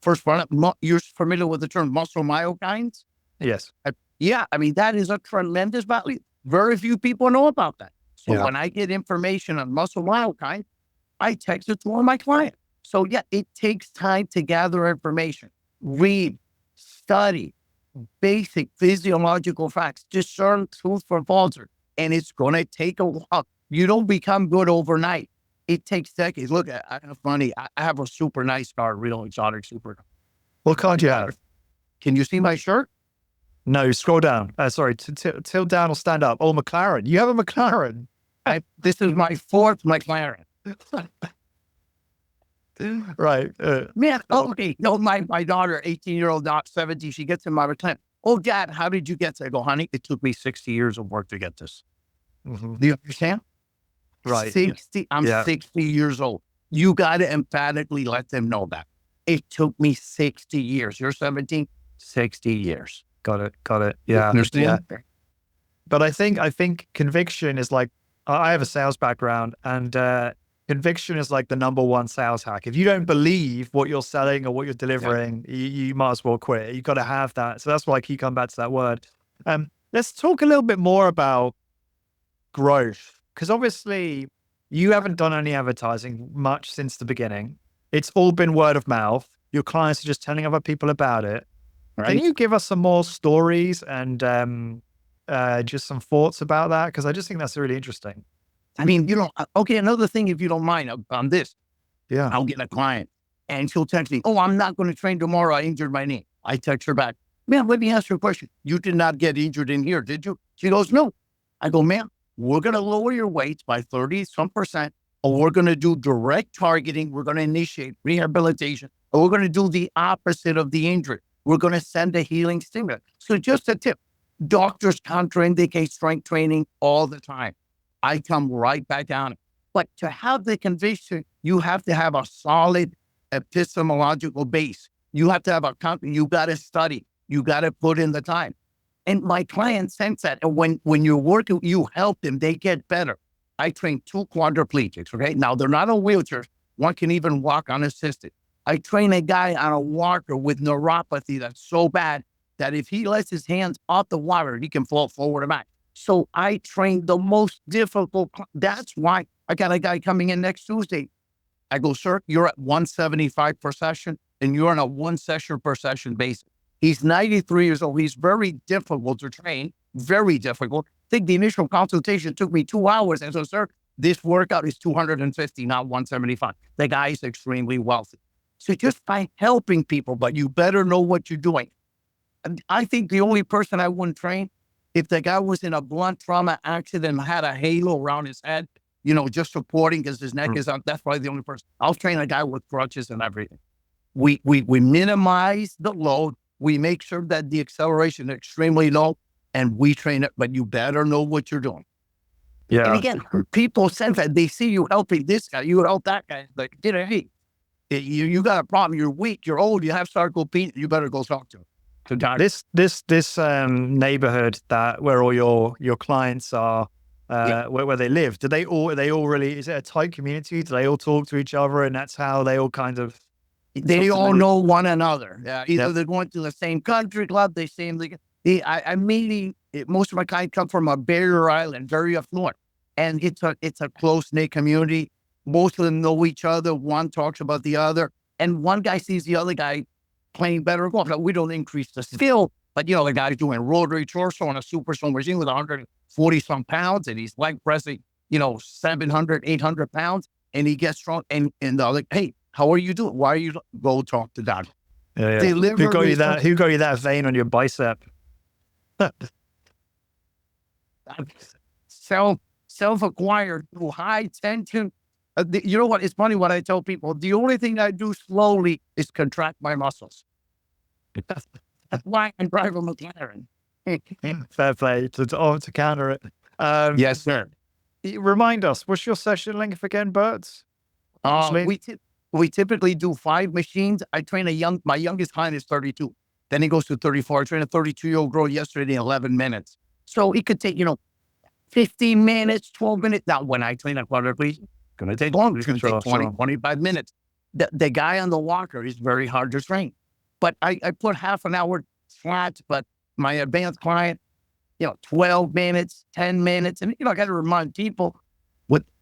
[SPEAKER 2] first brought up. You're familiar with the term muscle myokines?
[SPEAKER 1] Yes.
[SPEAKER 2] That is a tremendous value. Very few people know about that. So when I get information on muscle myokines, I text it to one of my clients. So it takes time to gather information, read, study, basic physiological facts, discern truth from falsehood. And it's going to take a while. You don't become good overnight. It takes decades. Look, I have funny. I have a super nice car, real exotic super car.
[SPEAKER 1] What car do you have?
[SPEAKER 2] Can you see my shirt?
[SPEAKER 1] No, scroll down. Sorry, tilt down or stand up. Oh, McLaren. You have a McLaren.
[SPEAKER 2] This is my fourth McLaren.
[SPEAKER 1] Right.
[SPEAKER 2] Man, okay. No, my daughter, 18-year-old, not 70, she gets in my McLaren. Oh, Dad, how did you get this? I go, honey, it took me 60 years of work to get this.
[SPEAKER 1] Mhm.
[SPEAKER 2] Do you understand?
[SPEAKER 1] Right.
[SPEAKER 2] 60. I'm 60 years old. You got to emphatically let them know that. It took me 60 years. You're 17, 60 years.
[SPEAKER 1] Got it. Yeah.
[SPEAKER 2] Understand?
[SPEAKER 1] Yeah. But I think conviction is like, I have a sales background, and conviction is like the number one sales hack. If you don't believe what you're selling or what you're delivering, you might as well quit. You got to have that. So that's why I keep coming back to that word. Let's talk a little bit more about growth, because obviously you haven't done any advertising much since the beginning. It's all been word of mouth. Your clients are just telling other people about it.
[SPEAKER 2] Right?
[SPEAKER 1] Can you give us some more stories and just some thoughts about that? Because I just think that's really interesting.
[SPEAKER 2] I mean, okay, another thing, if you don't mind, on this,
[SPEAKER 1] Yeah.
[SPEAKER 2] I'll get a client and she'll text me, oh, I'm not going to train tomorrow. I injured my knee. I text her back, man, let me ask you a question. You did not get injured in here, did you? She goes, no. I go, ma'am, we're going to lower your weights by 30% or we're going to do direct targeting. We're going to initiate rehabilitation, or we're going to do the opposite of the injury. We're going to send a healing stimulant. So just a tip, doctors contraindicate strength training all the time. I come right back down. But to have the conviction, you have to have a solid epistemological base. You have to have you got to study. You got to put in the time. And my clients sense that. And when you're working, you help them, they get better. I train 2 quadriplegics, okay? Now, they're not on wheelchairs. One can even walk unassisted. I train a guy on a walker with neuropathy that's so bad that if he lets his hands off the water, he can fall forward and back. So I train the most difficult. That's why I got a guy coming in next Tuesday. I go, sir, you're at 175 per session, and you're on a 1 session per session basis. He's 93 years old. He's very difficult to train, very difficult. I think the initial consultation took me 2 hours. And so, sir, this workout is 250, not 175. The guy is extremely wealthy. So just by helping people, but you better know what you're doing. And I think the only person I wouldn't train, if the guy was in a blunt trauma accident and had a halo around his head, just supporting because his neck is up, that's probably the only person. I'll train a guy with crutches and everything. We minimize the load. We make sure that the acceleration is extremely low, and we train it, but you better know what you're doing.
[SPEAKER 1] Yeah.
[SPEAKER 2] And again, people sense that they see you helping this guy, you help that guy. Like, hey, you got a problem. You're weak. You're old. You have sarcopenia. You better go talk to him.
[SPEAKER 1] This neighborhood where all your clients are, where they live, are they all really, is it a tight community? Do they all talk to each other, and that's how they all kind of?
[SPEAKER 2] They all know one another. Either they're going to the same country club, I'm meeting, most of my clients come from a barrier island, very affluent, and it's a close-knit community. Most of them know each other. One talks about the other, and one guy sees the other guy playing better golf. Now, we don't increase the skill, but the guy's doing rotary torso on a super slow machine with 140 some pounds, and he's leg pressing, 700, 800 pounds, and he gets strong. And they're like, hey, how are you doing? Why are you go talk to that?
[SPEAKER 1] Yeah. Who got you that vein on your bicep?
[SPEAKER 2] Self-acquired through high tension. You know what? It's funny what I tell people. The only thing I do slowly is contract my muscles. That's why I drive a McLaren.
[SPEAKER 1] Fair play to counter it.
[SPEAKER 2] Yes, sir.
[SPEAKER 1] Remind us, what's your session length again, Bert?
[SPEAKER 2] We typically do 5 machines. I train my youngest client is 32. Then he goes to 34. I trained a 32-year-old girl yesterday in 11 minutes. So it could take, 15 minutes, 12 minutes. Now, when I train a quadriplegic, it's going to take longer. It's going to take 20, 25 minutes. The guy on the walker is very hard to train. But I put half an hour flat, but my advanced client, 12 minutes, 10 minutes. And, I got to remind people,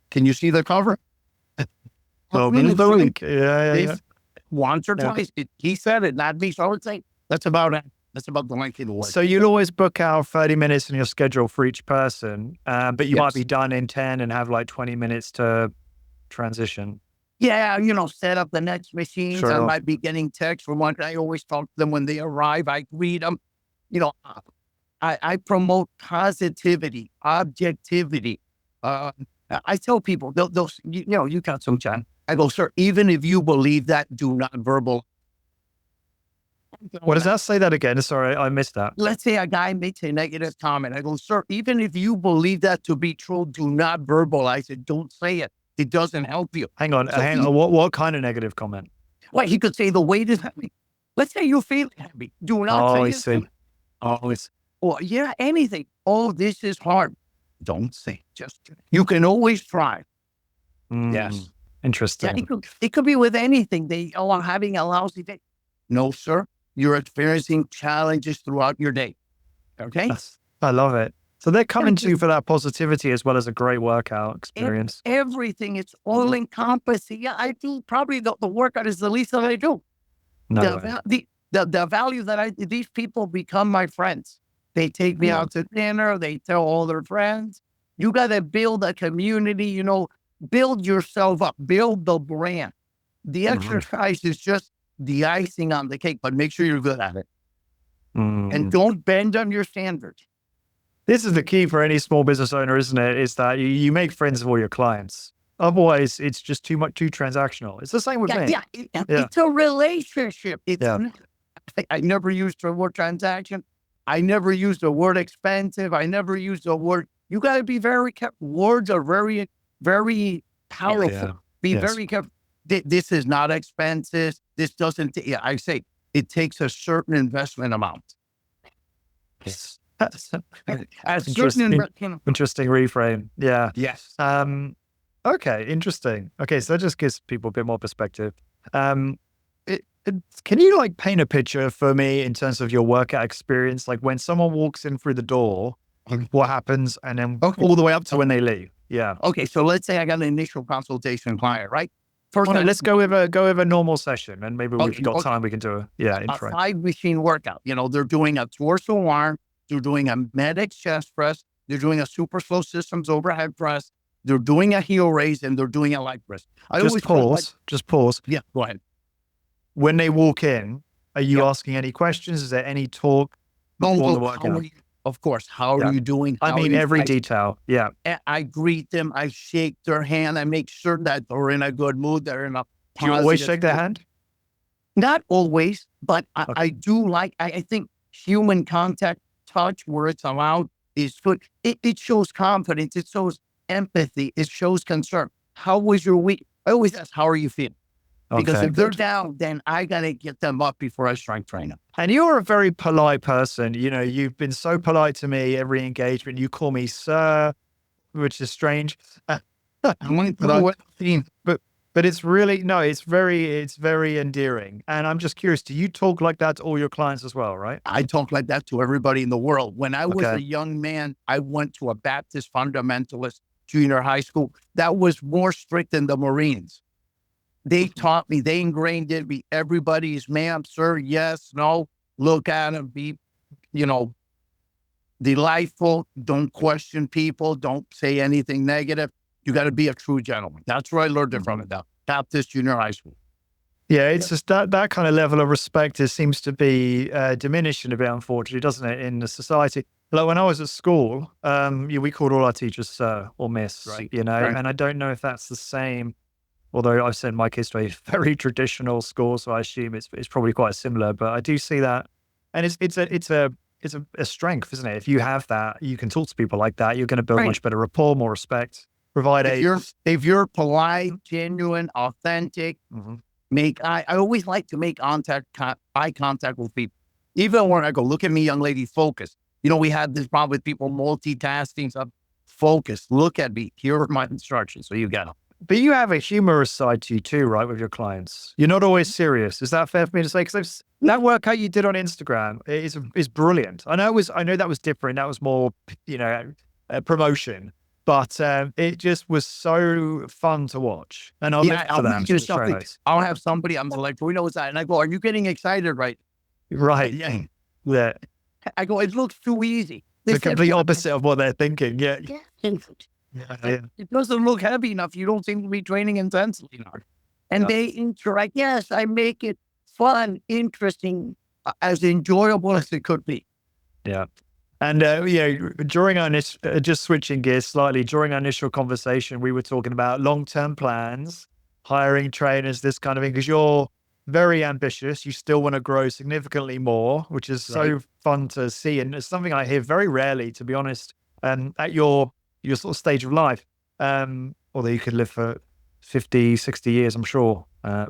[SPEAKER 2] can you see the cover?
[SPEAKER 1] 12 minutes a week. Yeah.
[SPEAKER 2] Once or twice. He said it, not me. So I would say that's about it. That's about the length of the work.
[SPEAKER 1] So you'll always book out 30 minutes in your schedule for each person, but you might be done in 10 and have like 20 minutes to transition.
[SPEAKER 2] Yeah, set up the next machines. I
[SPEAKER 1] Sure.
[SPEAKER 2] might be getting texts from one. I always talk to them when they arrive. I greet them. I promote positivity, objectivity. I tell people, you got some time. I go, sir, even if you believe that, do not verbal.
[SPEAKER 1] What does that say that again? Sorry, I missed that.
[SPEAKER 2] Let's say a guy makes a negative comment. I go, sir, even if you believe that to be true, do not verbalize it. Don't say it. It doesn't help you.
[SPEAKER 1] Hang on. What kind of negative comment?
[SPEAKER 2] Well, he could say the weight is heavy. Let's say you feel heavy. Do not say
[SPEAKER 1] I
[SPEAKER 2] it.
[SPEAKER 1] see.
[SPEAKER 2] Or anything. Oh, this is hard. Don't say. You can always try. Yes.
[SPEAKER 1] Interesting.
[SPEAKER 2] Yeah, it could be with anything. They are having a lousy day. No, sir. You're experiencing challenges throughout your day. Okay?
[SPEAKER 1] I love it. So they're coming to you for that positivity as well as a great workout experience.
[SPEAKER 2] Everything. It's all encompassing. Yeah, I do. Probably the workout is the least that I do. The value that these people become my friends. They take me out to dinner. They tell all their friends. You got to build a community, build yourself up, build the brand. The exercise is just the icing on the cake, but make sure you're good at it. And don't bend on your standards.
[SPEAKER 1] This is the key for any small business owner, isn't it? Is that you make friends with all your clients. Otherwise, it's just too transactional. It's the same with me.
[SPEAKER 2] Yeah. It's a relationship. I never used the word transaction. I never used the word expensive. I never used the word. You got to be very careful. Words are very, very powerful. Be very careful. This is not expensive. This doesn't. I say it takes a certain investment amount.
[SPEAKER 1] Yes.
[SPEAKER 2] Interesting
[SPEAKER 1] reframe. Yeah.
[SPEAKER 2] Yes.
[SPEAKER 1] Okay. Interesting. Okay. So that just gives people a bit more perspective. Can you paint a picture for me in terms of your workout experience? Like when someone walks in through the door, what happens, and then all the way up to when they leave? Yeah.
[SPEAKER 2] Okay. So let's say I got an initial consultation client, right?
[SPEAKER 1] First, let's go with a normal session, and maybe we've got time. We can do a intro.
[SPEAKER 2] 5-machine workout. They're doing a torso arm. They're doing a medic chest press. They're doing a super slow systems overhead press. They're doing a heel raise, and they're doing a leg press.
[SPEAKER 1] Just pause.
[SPEAKER 2] Yeah, go ahead.
[SPEAKER 1] When they walk in, are you asking any questions? Is there any talk before the workout?
[SPEAKER 2] Of course. How are you doing?
[SPEAKER 1] Every detail. Yeah.
[SPEAKER 2] I greet them. I shake their hand. I make sure that they're in a good mood. They're in a
[SPEAKER 1] Do you always shake their hand?
[SPEAKER 2] Not always, but I do like, I think human contact, touch where it's allowed is good. It shows confidence. It shows empathy. It shows concern. How was your week? I always ask, how are you feeling? Because if they're down, then I got to get them up before I strength train them.
[SPEAKER 1] And you're a very polite person. You've been so polite to me every engagement. You call me sir, which is strange.
[SPEAKER 2] I'm only polite.
[SPEAKER 1] But it's really, it's very endearing. And I'm just curious, do you talk like that to all your clients as well, right?
[SPEAKER 2] I talk like that to everybody in the world. When I was a young man, I went to a Baptist fundamentalist junior high school. That was more strict than the Marines. They taught me, they ingrained in me, everybody's ma'am, sir, yes, no, look at them, be, delightful, don't question people, don't say anything negative. You got to be a true gentleman. That's where I learned it from, the Baptist junior high school.
[SPEAKER 1] Yeah, it's just that kind of level of respect seems to be diminishing a bit, unfortunately, doesn't it, in the society? Like when I was at school, we called all our teachers sir or miss, and I don't know if that's the same. Although I've sent my kids to a very traditional school, so I assume it's probably quite similar. But I do see that, and it's a strength, isn't it? If you have that, you can talk to people like that. You're going to build much better rapport, more respect.
[SPEAKER 2] If you're polite, genuine, authentic, I always like to make eye contact with people. Even when I go, look at me, young lady, focus. We had this problem with people multitasking. So focus. Look at me. Here are my instructions. So you got them.
[SPEAKER 1] But you have a humorous side to you too, right, with your clients? You're not always serious. Is that fair for me to say? Because that workout you did on Instagram is brilliant. I know that was different. That was more, promotion. But it just was so fun to watch. And I'll
[SPEAKER 2] I'll have somebody, I'm like, who knows that? And I go, are you getting excited, right?
[SPEAKER 1] Right. Yeah. Yeah.
[SPEAKER 2] I go, it looks too easy. They
[SPEAKER 1] The
[SPEAKER 2] said,
[SPEAKER 1] complete opposite of what they're thinking. Yeah.
[SPEAKER 2] yeah,
[SPEAKER 1] Yeah.
[SPEAKER 2] it doesn't look heavy enough. You don't seem to be training intensely enough. And they interact. Yes, I make it fun, interesting, as enjoyable as it could be.
[SPEAKER 1] Yeah. And, during our just switching gears slightly, during our initial conversation, we were talking about long-term plans, hiring trainers, this kind of thing, because you're very ambitious. You still want to grow significantly more, which is so fun to see. And it's something I hear very rarely, to be honest, at your sort of stage of life. Although you could live for 50, 60 years, I'm sure. Well,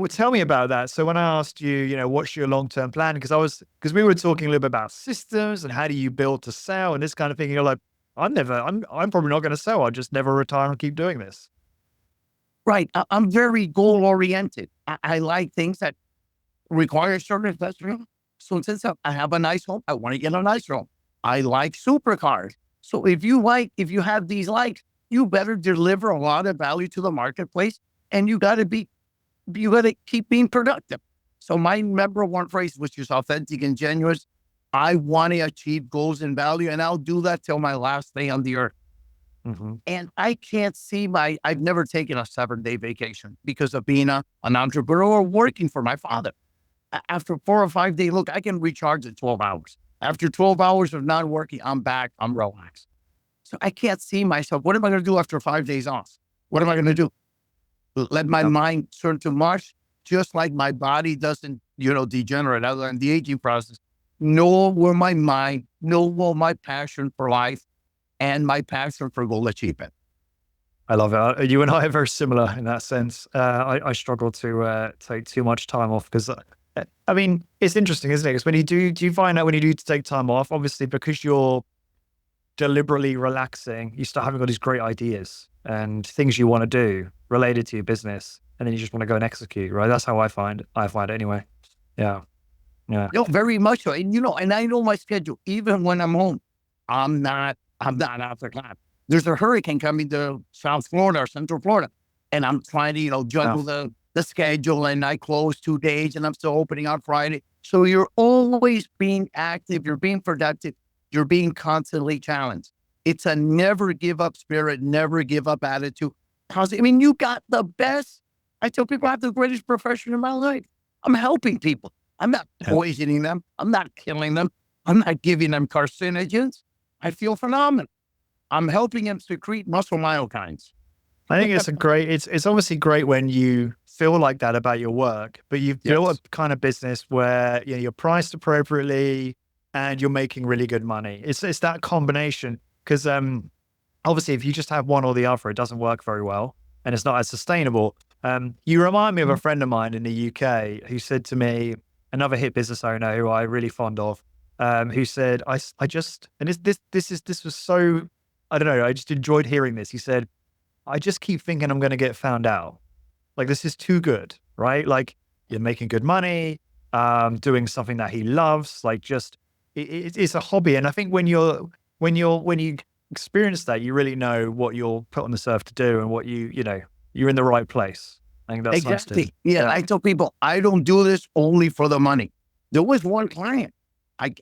[SPEAKER 1] tell me about that. So when I asked you, what's your long-term plan? Because we were talking a little bit about systems and how do you build to sell and this kind of thing. And you're like, I'm probably not going to sell. I'll just never retire and keep doing this.
[SPEAKER 2] Right. I'm very goal oriented. I like things that require certain investment. So since I have a nice home, I want to get a nice home. I like supercars. So if you have these likes, you better deliver a lot of value to the marketplace, and you got to keep being productive. So my number one phrase, which is authentic and genuine, I want to achieve goals and value, and I'll do that till my last day on the earth.
[SPEAKER 1] Mm-hmm.
[SPEAKER 2] And I can't see I've never taken a 7-day vacation because of being an entrepreneur or working for my father. After 4 or 5 days, look, I can recharge in 12 hours. After 12 hours of not working, I'm back, I'm relaxed. So I can't see myself. What am I going to do after 5 days off? What am I going to do? Let my mind turn to mush, just like my body doesn't, degenerate other than the aging process. Nor will my mind, nor will my passion for life and my passion for goal achievement.
[SPEAKER 1] I love it. You and I are very similar in that sense. I struggle to take too much time off because, it's interesting, isn't it? Because when do you find out when you do to take time off, obviously because you're deliberately relaxing, you start having all these great ideas and things you want to do related to your business, and then you just want to go and execute, right? That's how I find it anyway. Yeah. Yeah.
[SPEAKER 2] No, very much so. And, and I know my schedule. Even when I'm home, I'm not after class. There's a hurricane coming to South Florida or Central Florida, and I'm trying to, juggle the schedule, and I close 2 days and I'm still opening on Friday. So you're always being active. You're being productive. You're being constantly challenged. It's a never give up spirit, never give up attitude. You got the best. I tell people I have the greatest profession in my life. I'm helping people. I'm not poisoning them. I'm not killing them. I'm not giving them carcinogens. I feel phenomenal. I'm helping them secrete muscle myokines.
[SPEAKER 1] I think it's obviously great when you feel like that about your work, but you've built a kind of business where you're priced appropriately and you're making really good money. It's that combination because obviously if you just have one or the other, it doesn't work very well and it's not as sustainable. You remind me of a friend of mine in the UK who said to me, another hit business owner who I'm really fond of, who said, this was so, I don't know, I just enjoyed hearing this. He said, I just keep thinking I'm going to get found out. Like, this is too good, right? Like, you're making good money, doing something that he loves, like just, it's a hobby. And I think when you experience that, you really know what you're put on this earth to do and what you're in the right place. I think that's
[SPEAKER 2] exactly.
[SPEAKER 1] Nice
[SPEAKER 2] yeah. I tell people, I don't do this only for the money. There was one client. I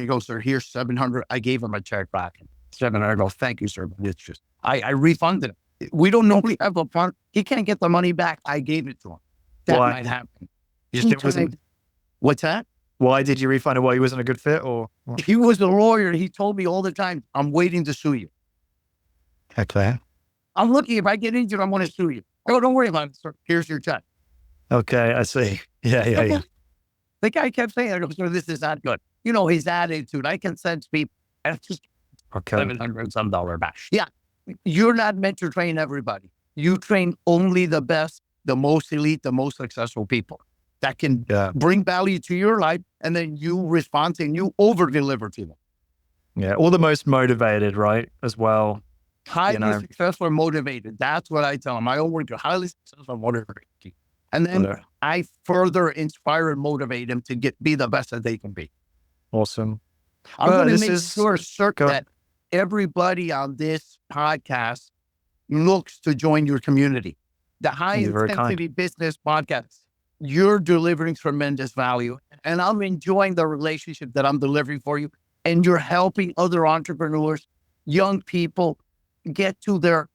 [SPEAKER 2] go, sir, here's 700. I gave him a check back. 700. I go, thank you, sir. But it's just, I refunded him. We don't normally have a fund. He can't get the money back. I gave it to him. That might happen. What's that?
[SPEAKER 1] Why did you refund him? Why he wasn't a good fit or?
[SPEAKER 2] He was a lawyer. He told me all the time, I'm waiting to sue you.
[SPEAKER 1] Okay.
[SPEAKER 2] I'm looking, if I get injured, I'm going to sue you. Oh, don't worry about it, sir. Here's your check.
[SPEAKER 1] Okay, I see. Yeah.
[SPEAKER 2] The guy kept saying, I go, sir, this is not good. His attitude. I can sense people. And it's just $700 some back. Yeah. You're not meant to train everybody. You train only the best, the most elite, the most successful people that can bring value to your life, and then you respond and you over deliver to them.
[SPEAKER 1] Yeah, all the most motivated, right? As well.
[SPEAKER 2] Highly successful and motivated. That's what I tell them. I work highly successful and motivated. And then I further inspire and motivate them to be the best that they can be.
[SPEAKER 1] Awesome.
[SPEAKER 2] I'm going to make certain that everybody on this podcast looks to join your community. The High Intensity Business Podcast. you're delivering tremendous value, and I'm enjoying the relationship that I'm delivering for you. And you're helping other entrepreneurs, young people, get to their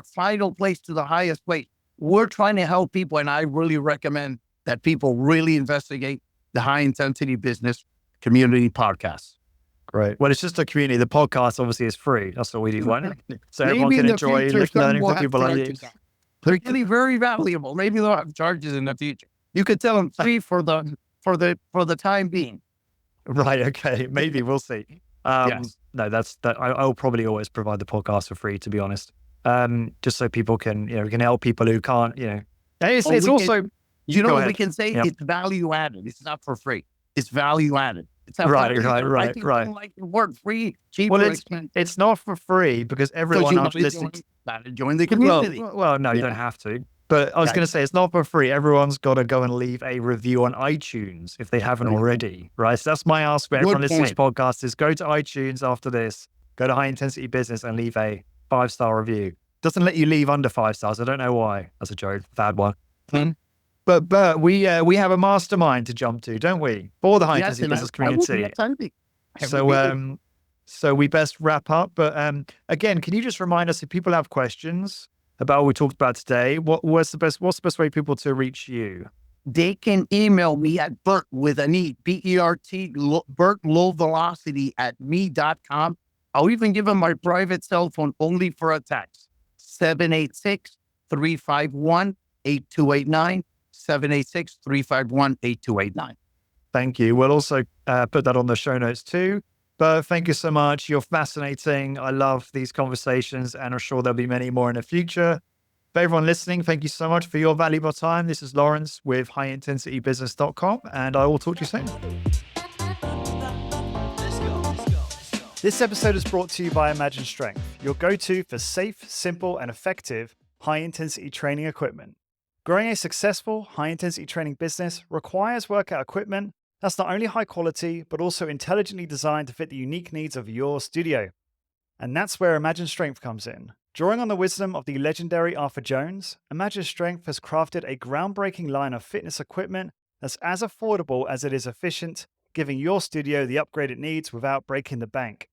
[SPEAKER 2] final place, to the highest place. We're trying to help people, and I really recommend that people really investigate the High Intensity Business Community Podcast.
[SPEAKER 1] Great. Well, it's just a community. The podcast obviously is free. That's what we do. Right? So everyone
[SPEAKER 2] Maybe
[SPEAKER 1] can
[SPEAKER 2] in the
[SPEAKER 1] enjoy
[SPEAKER 2] future,
[SPEAKER 1] learning
[SPEAKER 2] some will
[SPEAKER 1] from
[SPEAKER 2] have
[SPEAKER 1] people like you.
[SPEAKER 2] charges. They're getting very valuable. Maybe they'll have charges in the future. You could tell them free for the time being.
[SPEAKER 1] Right. Okay. Maybe we'll see.
[SPEAKER 2] Yes.
[SPEAKER 1] No, I'll probably always provide the podcast for free, to be honest. Just so people can, we can help people who can't, And it's also,
[SPEAKER 2] Go ahead. We can say it's value added. It's not for free. It's value added. It's not
[SPEAKER 1] right.
[SPEAKER 2] Don't like the word free, cheap.
[SPEAKER 1] Well, it's not for free because everyone listening.
[SPEAKER 2] Join the community.
[SPEAKER 1] Well, no, you don't have to. But I was going to say, it's not for free. Everyone's got to go and leave a review on iTunes if they haven't already, right? So that's my ask for everyone listening to this podcast is go to iTunes after this, go to High Intensity Business and leave a 5-star review. Doesn't let you leave under 5 stars. I don't know why. That's a joke. Bad one. But Bert, we have a mastermind to jump to, don't we? For the High Intensity Business community. So we best wrap up. But again, can you just remind us if people have questions about what we talked about today, what's the best way people to reach you?
[SPEAKER 2] They can email me at Bert with an E, B-E-R-T, Bert low velocity at me.com. I'll even give them my private cell phone only for a text. 786-351-8289, 786-351-8289.
[SPEAKER 1] Thank you. We'll also put that on the show notes too. But thank you so much. You're fascinating. I love these conversations, and I'm sure there'll be many more in the future. For everyone listening, thank you so much for your valuable time. This is Lawrence with highintensitybusiness.com, and I will talk to you soon. This episode is brought to you by Imagine Strength, your go-to for safe, simple, and effective high-intensity training equipment. Growing a successful high-intensity training business requires workout equipment that's not only high quality, but also intelligently designed to fit the unique needs of your studio. And that's where Imagine Strength comes in. Drawing on the wisdom of the legendary Arthur Jones, Imagine Strength has crafted a groundbreaking line of fitness equipment that's as affordable as it is efficient, giving your studio the upgrade it needs without breaking the bank.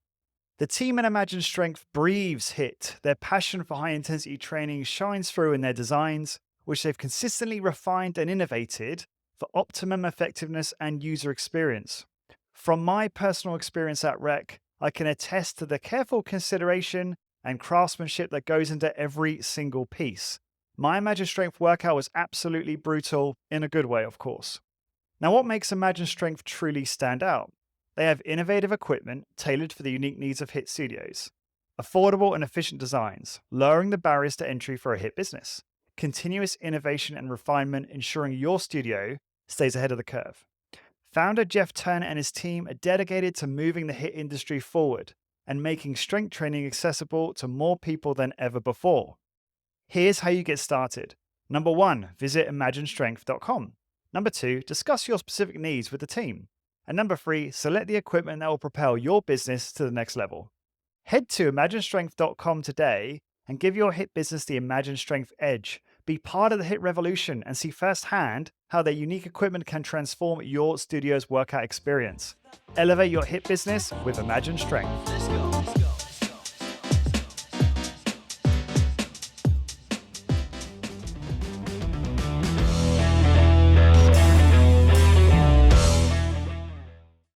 [SPEAKER 1] The team at Imagine Strength breathes HIIT. Their passion for high-intensity training shines through in their designs, which they've consistently refined and innovated for optimum effectiveness and user experience. From my personal experience at Rec, I can attest to the careful consideration and craftsmanship that goes into every single piece. My Imagine Strength workout was absolutely brutal, in a good way, of course. Now, what makes Imagine Strength truly stand out? They have innovative equipment tailored for the unique needs of HIIT studios, affordable and efficient designs, lowering the barriers to entry for a HIIT business, continuous innovation and refinement ensuring your studio stays ahead of the curve. Founder Jeff Turner and his team are dedicated to moving the HIIT industry forward and making strength training accessible to more people than ever before. Here's how you get started. Number 1, visit imaginestrength.com. Number 2, discuss your specific needs with the team. And number 3, select the equipment that will propel your business to the next level. Head to imaginestrength.com today and give your HIIT business the Imagine Strength edge. Be part of the HIIT revolution and see firsthand how their unique equipment can transform your studio's workout experience. Elevate your HIIT business with Imagine Strength. Let's go.